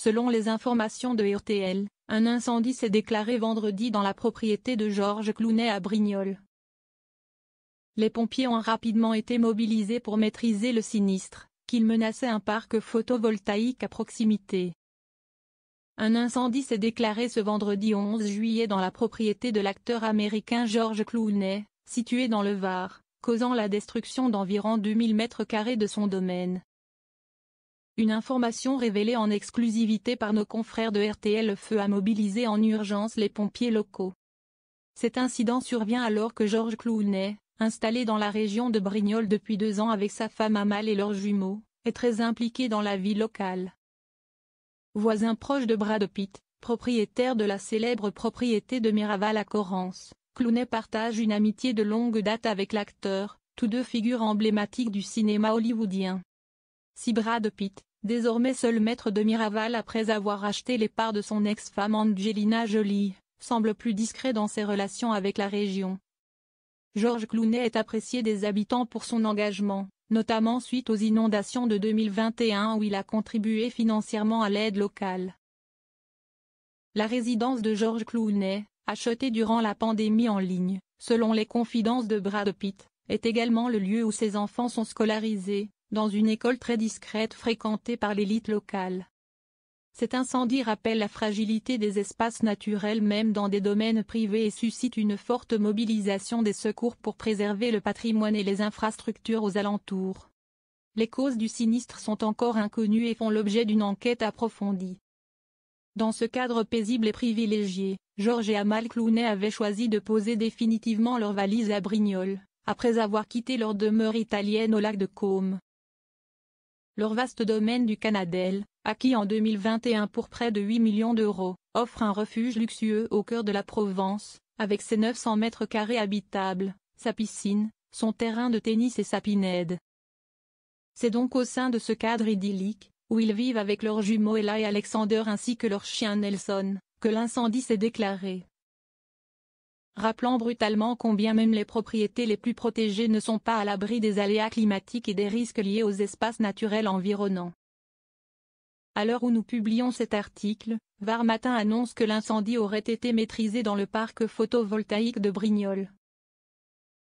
Selon les informations de RTL, un incendie s'est déclaré vendredi dans la propriété de Georges Clooney à Brignoles. Les pompiers ont rapidement été mobilisés pour maîtriser le sinistre, qui menaçait un parc photovoltaïque à proximité. Un incendie s'est déclaré ce vendredi 11 juillet dans la propriété de l'acteur américain Georges Clooney, située dans le Var, causant la destruction d'environ 2000 m² de son domaine. Une information révélée en exclusivité par nos confrères de RTL. Le feu a mobilisé en urgence les pompiers locaux. Cet incident survient alors que Georges Clooney, installé dans la région de Brignoles depuis 2 ans avec sa femme Amal et leurs jumeaux, est très impliqué dans la vie locale. Voisin proche de Brad Pitt, propriétaire de la célèbre propriété de Miraval à Corrence, Clooney partage une amitié de longue date avec l'acteur, tous deux figures emblématiques du cinéma hollywoodien. Si Brad Pitt, désormais seul maître de Miraval après avoir acheté les parts de son ex-femme Angelina Jolie, semble plus discret dans ses relations avec la région, Georges Clooney est apprécié des habitants pour son engagement, notamment suite aux inondations de 2021 où il a contribué financièrement à l'aide locale. La résidence de Georges Clooney, achetée durant la pandémie en ligne, selon les confidences de Brad Pitt, est également le lieu où ses enfants sont scolarisés, dans une école très discrète fréquentée par l'élite locale. Cet incendie rappelle la fragilité des espaces naturels même dans des domaines privés et suscite une forte mobilisation des secours pour préserver le patrimoine et les infrastructures aux alentours. Les causes du sinistre sont encore inconnues et font l'objet d'une enquête approfondie. Dans ce cadre paisible et privilégié, Georges et Amal Clooney avaient choisi de poser définitivement leurs valises à Brignoles, après avoir quitté leur demeure italienne au lac de Côme. Leur vaste domaine du Canadel, acquis en 2021 pour près de 8 millions d'euros, offre un refuge luxueux au cœur de la Provence, avec ses 900 m² habitables, sa piscine, son terrain de tennis et sa pinède. C'est donc au sein de ce cadre idyllique, où ils vivent avec leurs jumeaux Ella et Alexander ainsi que leur chien Nelson, que l'incendie s'est déclaré. Rappelant brutalement combien même les propriétés les plus protégées ne sont pas à l'abri des aléas climatiques et des risques liés aux espaces naturels environnants. À l'heure où nous publions cet article, Var Matin annonce que l'incendie aurait été maîtrisé dans le parc photovoltaïque de Brignoles.